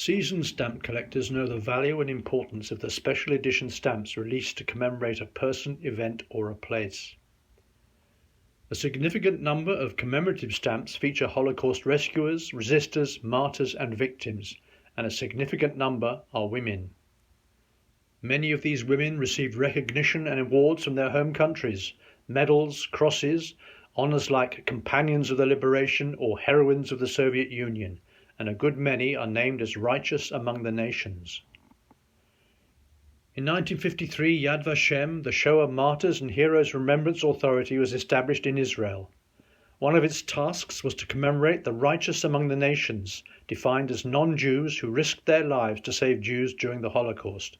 Seasoned stamp collectors know the value and importance of the special edition stamps released to commemorate a person, event, or a place. A significant number of commemorative stamps feature Holocaust rescuers, resistors, martyrs, and victims, and a significant number are women. Many of these women received recognition and awards from their home countries, medals, crosses, honours like Companions of the Liberation or Heroines of the Soviet Union, and a good many are named as righteous among the nations. In 1953, Yad Vashem, the Shoah Martyrs and Heroes Remembrance Authority, was established in Israel. One of its tasks was to commemorate the righteous among the nations, defined as non-Jews who risked their lives to save Jews during the Holocaust.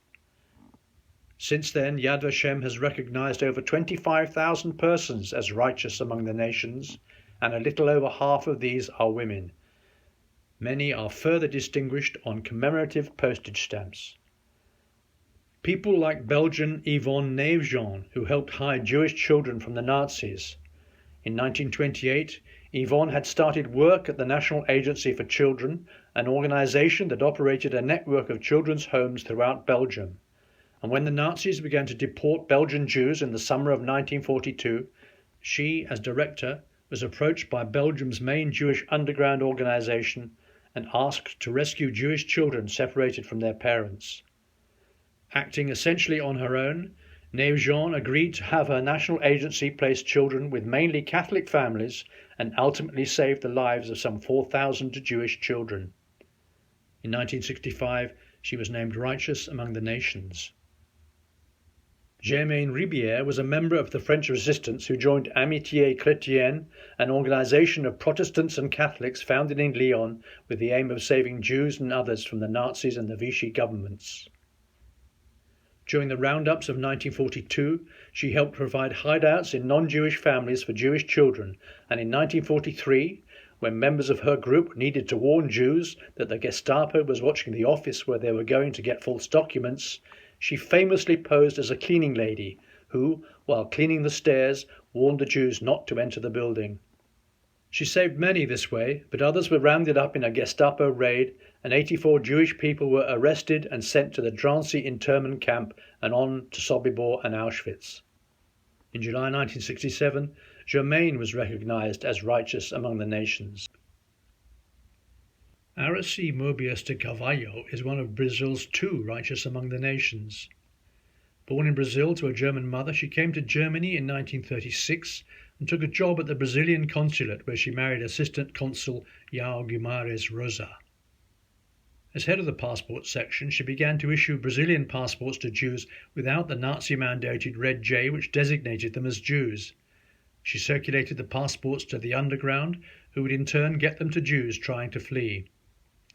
Since then, Yad Vashem has recognized over 25,000 persons as righteous among the nations, and a little over half of these are women. Many are further distinguished on commemorative postage stamps. People like Belgian Yvonne Neive-Jean, who helped hide Jewish children from the Nazis. In 1928, Yvonne had started work at the National Agency for Children, an organisation that operated a network of children's homes throughout Belgium. And when the Nazis began to deport Belgian Jews in the summer of 1942, she, as director, was approached by Belgium's main Jewish underground organisation and asked to rescue Jewish children separated from their parents. Acting essentially on her own, Neive-Jean agreed to have her national agency place children with mainly Catholic families and ultimately saved the lives of some 4,000 Jewish children. In 1965, she was named Righteous Among the Nations. Germaine Ribière was a member of the French resistance who joined Amitié Chrétienne, an organisation of Protestants and Catholics founded in Lyon with the aim of saving Jews and others from the Nazis and the Vichy governments. During the roundups of 1942, she helped provide hideouts in non-Jewish families for Jewish children, and in 1943, when members of her group needed to warn Jews that the Gestapo was watching the office where they were going to get false documents, she famously posed as a cleaning lady who, while cleaning the stairs, warned the Jews not to enter the building. She saved many this way, but others were rounded up in a Gestapo raid, and 84 Jewish people were arrested and sent to the Drancy internment camp and on to Sobibor and Auschwitz. In July 1967, Germaine was recognized as Righteous Among the Nations. Aracy Mobius de Carvalho is one of Brazil's two Righteous Among the Nations. Born in Brazil to a German mother, she came to Germany in 1936 and took a job at the Brazilian consulate where she married Assistant Consul João Guimarães Rosa. As head of the passport section, she began to issue Brazilian passports to Jews without the Nazi-mandated Red J, which designated them as Jews. She circulated the passports to the underground, who would in turn get them to Jews trying to flee.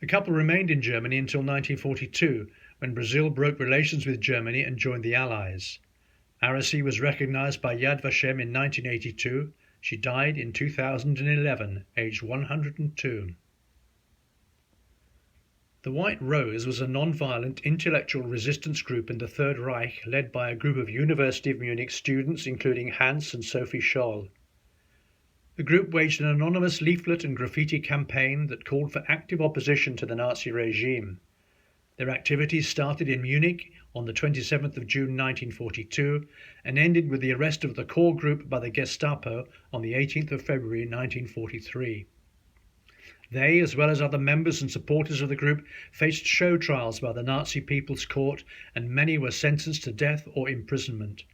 The couple remained in Germany until 1942, when Brazil broke relations with Germany and joined the Allies. Aracy was recognized by Yad Vashem in 1982. She died in 2011, aged 102. The White Rose was a non-violent intellectual resistance group in the Third Reich led by a group of University of Munich students including Hans and Sophie Scholl. The group waged an anonymous leaflet and graffiti campaign that called for active opposition to the Nazi regime. Their activities started in Munich on the 27th of June 1942 and ended with the arrest of the core group by the Gestapo on the 18th of February 1943. They, as well as other members and supporters of the group, faced show trials by the Nazi People's Court, and many were sentenced to death or imprisonment.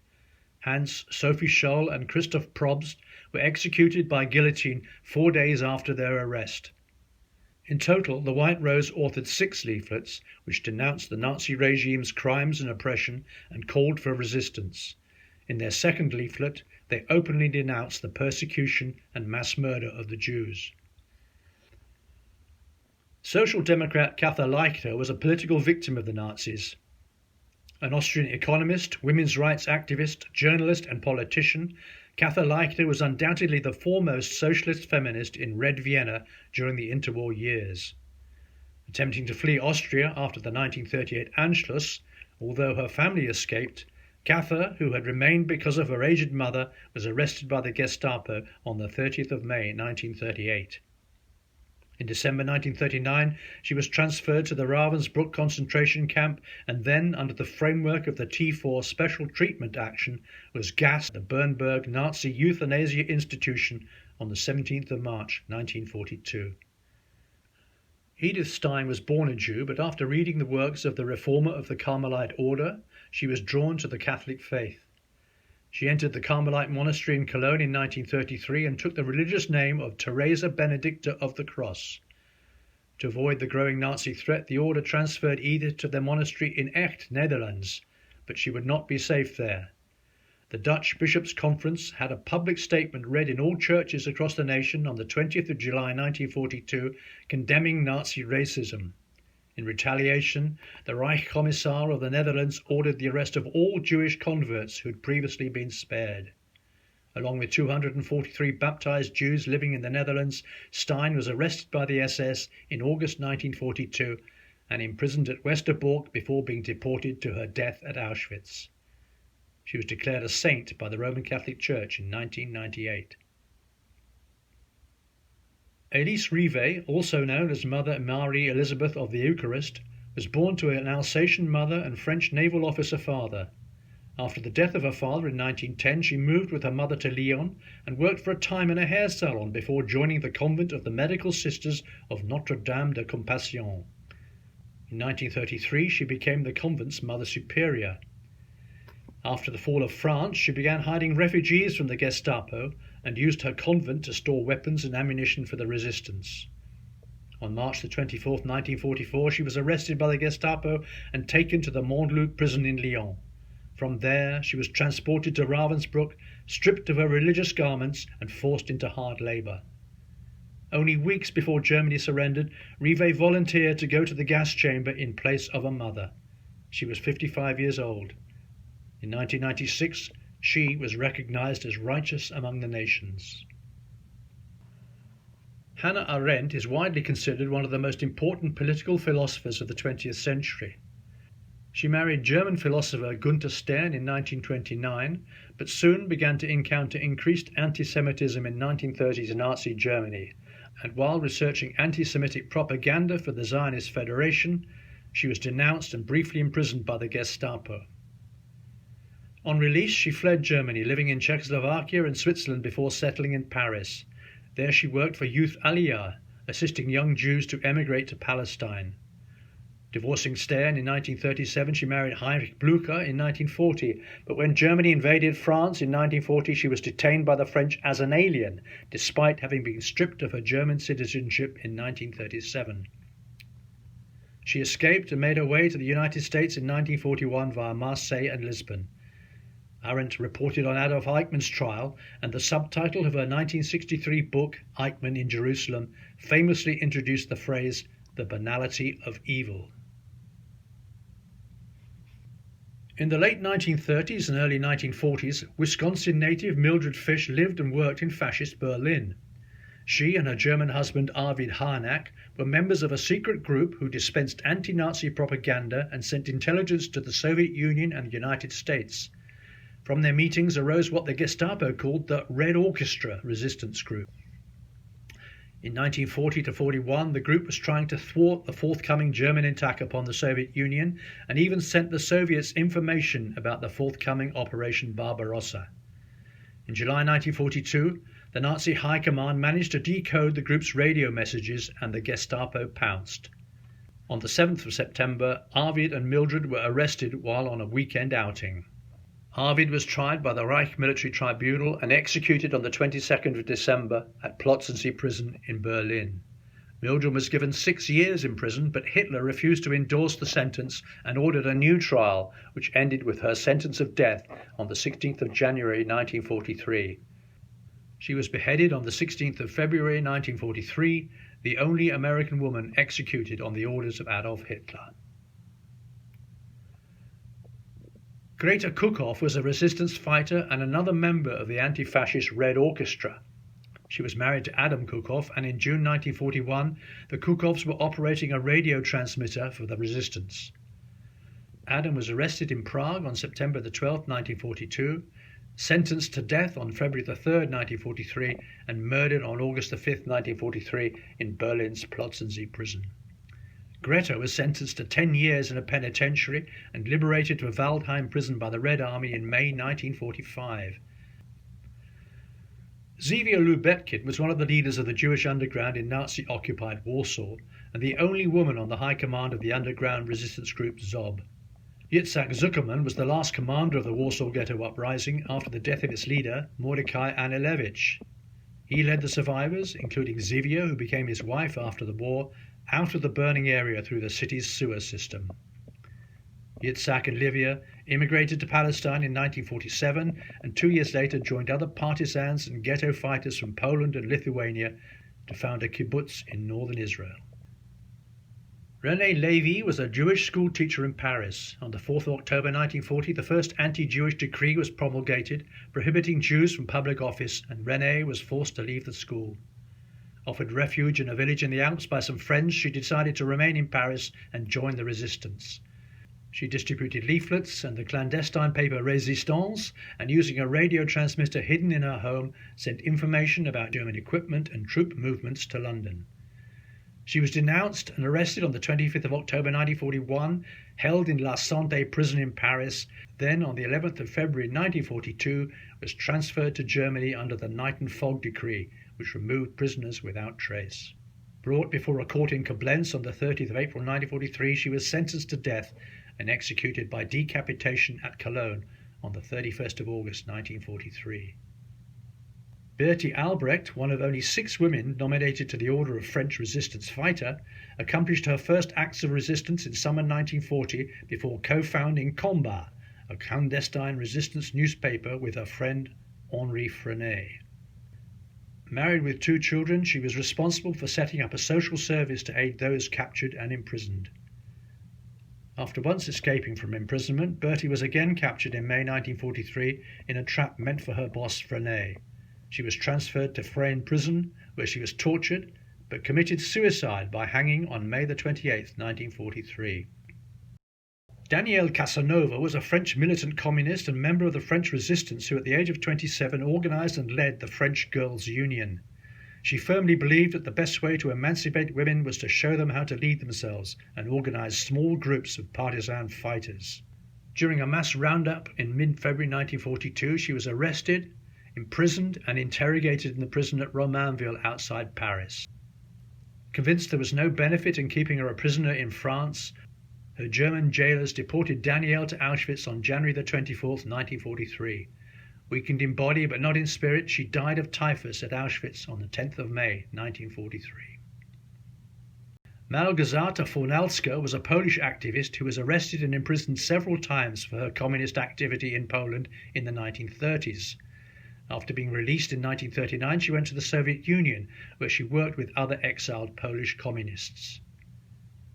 Hans, Sophie Scholl and Christoph Probst were executed by guillotine 4 days after their arrest. In total, the White Rose authored 6 leaflets which denounced the Nazi regime's crimes and oppression and called for resistance. In their second leaflet, they openly denounced the persecution and mass murder of the Jews. Social Democrat Katha Leichter was a political victim of the Nazis. An Austrian economist, women's rights activist, journalist and politician, Katha Leichter was undoubtedly the foremost socialist feminist in Red Vienna during the interwar years. Attempting to flee Austria after the 1938 Anschluss, although her family escaped, Katha, who had remained because of her aged mother, was arrested by the Gestapo on the 30th of May 1938. In December 1939, she was transferred to the Ravensbrück concentration camp and then, under the framework of the T4 Special Treatment Action, was gassed at the Bernburg Nazi Euthanasia Institution on the 17th of March 1942. Edith Stein was born a Jew, but after reading the works of the reformer of the Carmelite order, she was drawn to the Catholic faith. She entered the Carmelite monastery in Cologne in 1933 and took the religious name of Teresa Benedicta of the Cross. To avoid the growing Nazi threat, the order transferred Edith to their monastery in Echt, Netherlands, but she would not be safe there. The Dutch Bishops' Conference had a public statement read in all churches across the nation on the 20th of July 1942 condemning Nazi racism. In retaliation, the Reich Commissar of the Netherlands ordered the arrest of all Jewish converts who had previously been spared. Along with 243 baptized Jews living in the Netherlands, Stein was arrested by the SS in August 1942 and imprisoned at Westerbork before being deported to her death at Auschwitz. She was declared a saint by the Roman Catholic Church in 1998. Elise Rive, also known as Mother Marie Elizabeth of the Eucharist, was born to an Alsatian mother and French naval officer father. After the death of her father in 1910, she moved with her mother to Lyon and worked for a time in a hair salon before joining the convent of the Medical Sisters of Notre-Dame de Compassion. In 1933, she became the convent's Mother Superior. After the fall of France, she began hiding refugees from the Gestapo and used her convent to store weapons and ammunition for the resistance. On March 24, 1944, she was arrested by the Gestapo and taken to the Montluc prison in Lyon. From there, she was transported to Ravensbrück, stripped of her religious garments and forced into hard labour. Only weeks before Germany surrendered, Rive volunteered to go to the gas chamber in place of a mother. She was 55 years old. In 1996, she was recognized as righteous among the nations. Hannah Arendt is widely considered one of the most important political philosophers of the 20th century. She married German philosopher Günther Stern in 1929, but soon began to encounter increased anti-Semitism in 1930s Nazi Germany, and while researching anti-Semitic propaganda for the Zionist Federation, she was denounced and briefly imprisoned by the Gestapo. On release, she fled Germany, living in Czechoslovakia and Switzerland before settling in Paris. There she worked for Youth Aliyah, assisting young Jews to emigrate to Palestine. Divorcing Stern in 1937, she married Heinrich Blücher in 1940, but when Germany invaded France in 1940, she was detained by the French as an alien, despite having been stripped of her German citizenship in 1937. She escaped and made her way to the United States in 1941 via Marseille and Lisbon. Arendt reported on Adolf Eichmann's trial, and the subtitle of her 1963 book, Eichmann in Jerusalem, famously introduced the phrase, "the banality of evil." In the late 1930s and early 1940s, Wisconsin native Mildred Fish lived and worked in fascist Berlin. She and her German husband Arvid Harnack were members of a secret group who dispensed anti-Nazi propaganda and sent intelligence to the Soviet Union and the United States. From their meetings arose what the Gestapo called the Red Orchestra resistance group. In 1940-41, the group was trying to thwart the forthcoming German attack upon the Soviet Union and even sent the Soviets information about the forthcoming Operation Barbarossa. In July 1942, the Nazi High Command managed to decode the group's radio messages and the Gestapo pounced. On the 7th of September, Arvid and Mildred were arrested while on a weekend outing. Arvid was tried by the Reich Military Tribunal and executed on the 22nd of December at Plötzensee prison in Berlin. Mildred was given 6 years in prison, but Hitler refused to endorse the sentence and ordered a new trial, which ended with her sentence of death on the 16th of January 1943. She was beheaded on the 16th of February 1943, the only American woman executed on the orders of Adolf Hitler. Greta Kukow was a resistance fighter and another member of the anti-fascist Red Orchestra. She was married to Adam Kukow, and in June 1941, the Kukows were operating a radio transmitter for the resistance. Adam was arrested in Prague on September 12, 1942. sentenced to death on February the 3rd, 1943, and murdered on August the 5th, 1943, in Berlin's Plötzensee prison. Greta was sentenced to 10 years in a penitentiary and liberated to Waldheim prison by the Red Army in May 1945. Zivia Lubetkin was one of the leaders of the Jewish underground in Nazi-occupied Warsaw and the only woman on the high command of the underground resistance group Zob. Yitzhak Zuckerman was the last commander of the Warsaw Ghetto Uprising after the death of its leader, Mordecai Anilevich. He led the survivors, including Zivia, who became his wife after the war, out of the burning area through the city's sewer system. Yitzhak and Livia immigrated to Palestine in 1947 and 2 years later joined other partisans and ghetto fighters from Poland and Lithuania to found a kibbutz in northern Israel. René Lévy was a Jewish school teacher in Paris. On the 4th of October 1940, the first anti-Jewish decree was promulgated, prohibiting Jews from public office, and René was forced to leave the school. Offered refuge in a village in the Alps by some friends, she decided to remain in Paris and join the resistance. She distributed leaflets and the clandestine paper Resistors, and using a radio transmitter hidden in her home, sent information about German equipment and troop movements to London. She was denounced and arrested on the 25th of October 1941, held in La Santé prison in Paris, then on the 11th of February 1942 was transferred to Germany under the Night and Fog Decree, which removed prisoners without trace. Brought before a court in Koblenz on the 30th of April 1943, she was sentenced to death and executed by decapitation at Cologne on the 31st of August 1943. Bertie Albrecht, one of only 6 women nominated to the Order of French Resistance Fighter, accomplished her first acts of resistance in summer 1940 before co-founding Combat, a clandestine resistance newspaper with her friend Henri Frenet. Married with 2 children, she was responsible for setting up a social service to aid those captured and imprisoned. After once escaping from imprisonment, Bertie was again captured in May 1943 in a trap meant for her boss Frenet. She was transferred to Fresnes prison, where she was tortured, but committed suicide by hanging on May 28, 1943. Danielle Casanova was a French militant communist and member of the French resistance who at the age of 27 organised and led the French Girls' Union. She firmly believed that the best way to emancipate women was to show them how to lead themselves and organise small groups of partisan fighters. During a mass roundup in mid-February 1942, she was arrested, imprisoned and interrogated in the prison at Romainville outside Paris. Convinced there was no benefit in keeping her a prisoner in France, her German jailers deported Danielle to Auschwitz on January 24, 1943. Weakened in body but not in spirit, she died of typhus at Auschwitz on the 10th of May 1943. Małgorzata Fornalska was a Polish activist who was arrested and imprisoned several times for her communist activity in Poland in the 1930s. After being released in 1939, she went to the Soviet Union, where she worked with other exiled Polish communists.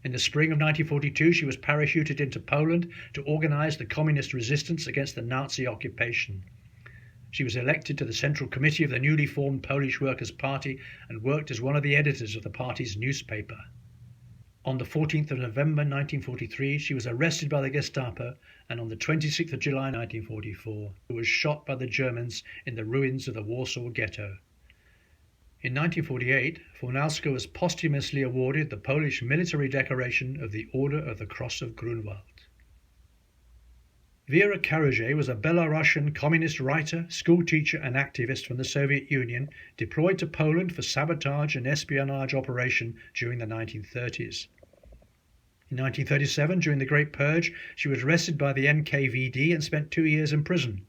In the spring of 1942, she was parachuted into Poland to organize the communist resistance against the Nazi occupation. She was elected to the Central Committee of the newly formed Polish Workers' Party and worked as one of the editors of the party's newspaper. On the 14th of November 1943, she was arrested by the Gestapo, and on the 26th of July 1944, she was shot by the Germans in the ruins of the Warsaw Ghetto. In 1948, Fornalska was posthumously awarded the Polish military decoration of the Order of the Cross of Grunwald. Vera Karajay was a Belarusian communist writer, schoolteacher and activist from the Soviet Union deployed to Poland for sabotage and espionage operation during the 1930s. In 1937, during the Great Purge, she was arrested by the NKVD and spent 2 years in prison.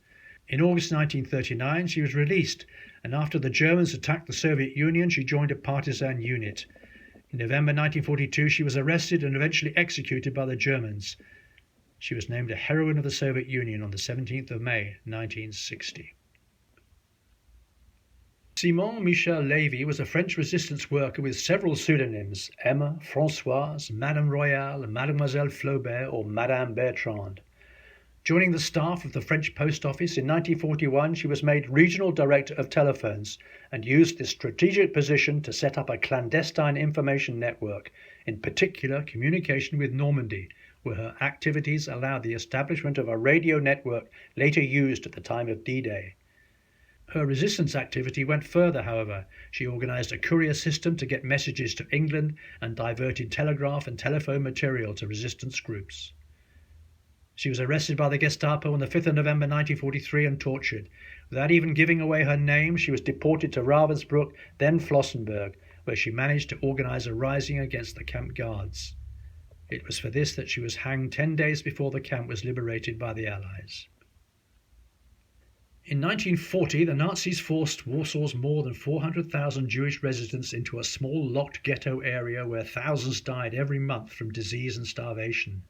In August 1939, she was released, and after the Germans attacked the Soviet Union, she joined a partisan unit. In November 1942, she was arrested and eventually executed by the Germans. She was named a Heroine of the Soviet Union on the 17th of May, 1960. Simon Michel Lévy was a French resistance worker with several pseudonyms: Emma, Françoise, Madame Royale, Mademoiselle Flaubert or Madame Bertrand. Joining the staff of the French Post Office in 1941, she was made Regional Director of Telephones and used this strategic position to set up a clandestine information network, in particular communication with Normandy, where her activities allowed the establishment of a radio network later used at the time of D-Day. Her resistance activity went further, however. She organised a courier system to get messages to England and diverted telegraph and telephone material to resistance groups. She was arrested by the Gestapo on the 5th of November 1943 and tortured. Without even giving away her name, she was deported to Ravensbrück, then Flossenburg, where she managed to organise a rising against the camp guards. It was for this that she was hanged 10 days before the camp was liberated by the Allies. In 1940, the Nazis forced Warsaw's more than 400,000 Jewish residents into a small locked ghetto area where thousands died every month from disease and starvation.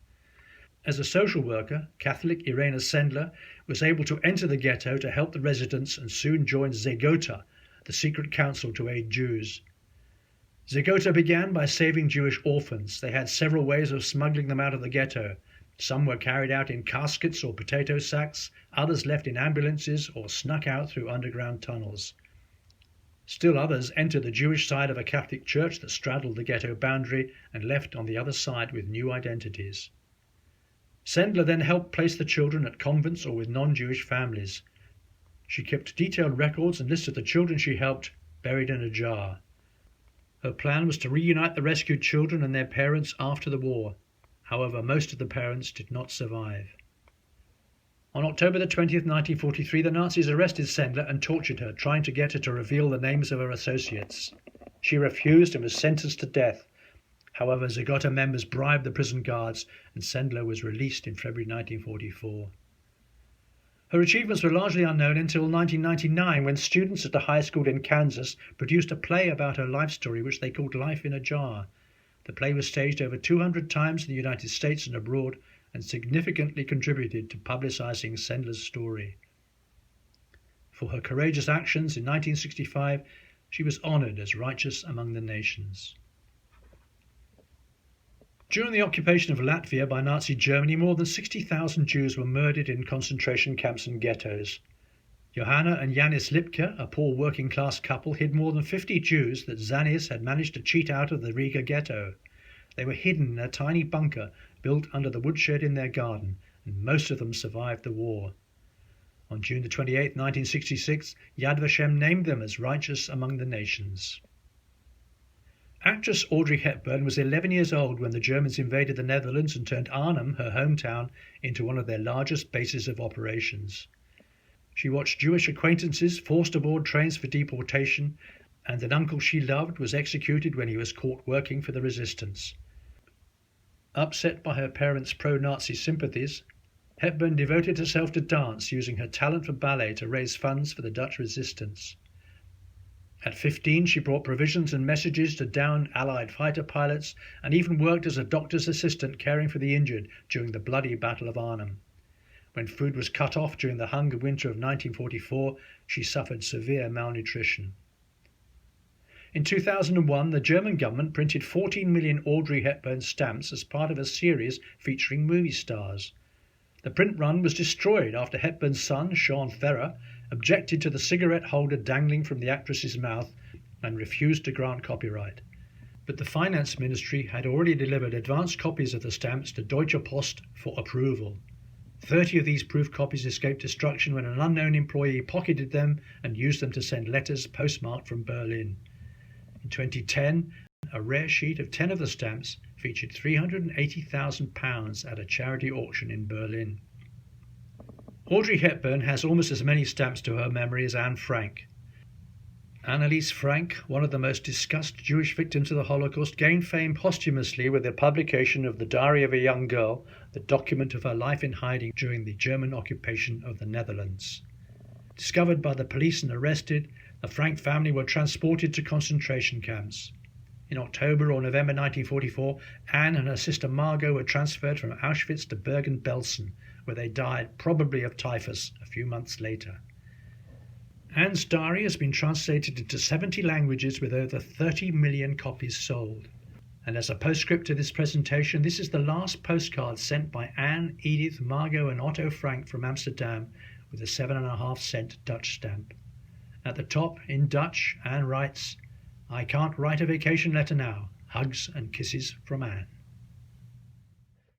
As a social worker, Catholic Irena Sendler was able to enter the ghetto to help the residents and soon joined Zegota, the secret council to aid Jews. Zegota began by saving Jewish orphans. They had several ways of smuggling them out of the ghetto. Some were carried out in caskets or potato sacks, others left in ambulances or snuck out through underground tunnels. Still others entered the Jewish side of a Catholic church that straddled the ghetto boundary and left on the other side with new identities. Sendler then helped place the children at convents or with non-Jewish families. She kept detailed records and listed the children she helped, buried in a jar. Her plan was to reunite the rescued children and their parents after the war. However, most of the parents did not survive. On October 20th, 1943, the Nazis arrested Sendler and tortured her, trying to get her to reveal the names of her associates. She refused and was sentenced to death. However, Zegota members bribed the prison guards and Sendler was released in February 1944. Her achievements were largely unknown until 1999, when students at a high school in Kansas produced a play about her life story which they called Life in a Jar. The play was staged over 200 times in the United States and abroad and significantly contributed to publicizing Sendler's story. For her courageous actions in 1965, she was honored as righteous among the nations. During the occupation of Latvia by Nazi Germany, more than 60,000 Jews were murdered in concentration camps and ghettos. Johanna and Žanis Lipkes, a poor working-class couple, hid more than 50 Jews that Žanis had managed to cheat out of the Riga ghetto. They were hidden in a tiny bunker built under the woodshed in their garden, and most of them survived the war. On June 28, 1966, Yad Vashem named them as righteous among the nations. Actress Audrey Hepburn was 11 years old when the Germans invaded the Netherlands and turned Arnhem, her hometown, into one of their largest bases of operations. She watched Jewish acquaintances forced aboard trains for deportation, and an uncle she loved was executed when he was caught working for the resistance. Upset by her parents' pro-Nazi sympathies, Hepburn devoted herself to dance, using her talent for ballet to raise funds for the Dutch resistance. At 15, she brought provisions and messages to downed Allied fighter pilots and even worked as a doctor's assistant caring for the injured during the bloody Battle of Arnhem. When food was cut off during the hunger winter of 1944, she suffered severe malnutrition. In 2001, the German government printed 14 million Audrey Hepburn stamps as part of a series featuring movie stars. The print run was destroyed after Hepburn's son, Sean Ferrer, objected to the cigarette holder dangling from the actress's mouth and refused to grant copyright. But the finance ministry had already delivered advance copies of the stamps to Deutsche Post for approval. 30 of these proof copies escaped destruction when an unknown employee pocketed them and used them to send letters postmarked from Berlin. In 2010, a rare sheet of 10 of the stamps featured £380,000 at a charity auction in Berlin. Audrey Hepburn has almost as many stamps to her memory as Anne Frank. Anneliese Frank, one of the most discussed Jewish victims of the Holocaust, gained fame posthumously with the publication of The Diary of a Young Girl, the document of her life in hiding during the German occupation of the Netherlands. Discovered by the police and arrested, the Frank family were transported to concentration camps. In October or November 1944, Anne and her sister Margot were transferred from Auschwitz to Bergen-Belsen, where they died, probably of typhus, a few months later. Anne's diary has been translated into 70 languages with over 30 million copies sold. And as a postscript to this presentation, this is the last postcard sent by Anne, Edith, Margot and Otto Frank from Amsterdam with a 7.5-cent Dutch stamp. At the top, in Dutch, Anne writes, "I can't write a vacation letter now. Hugs and kisses from Anne."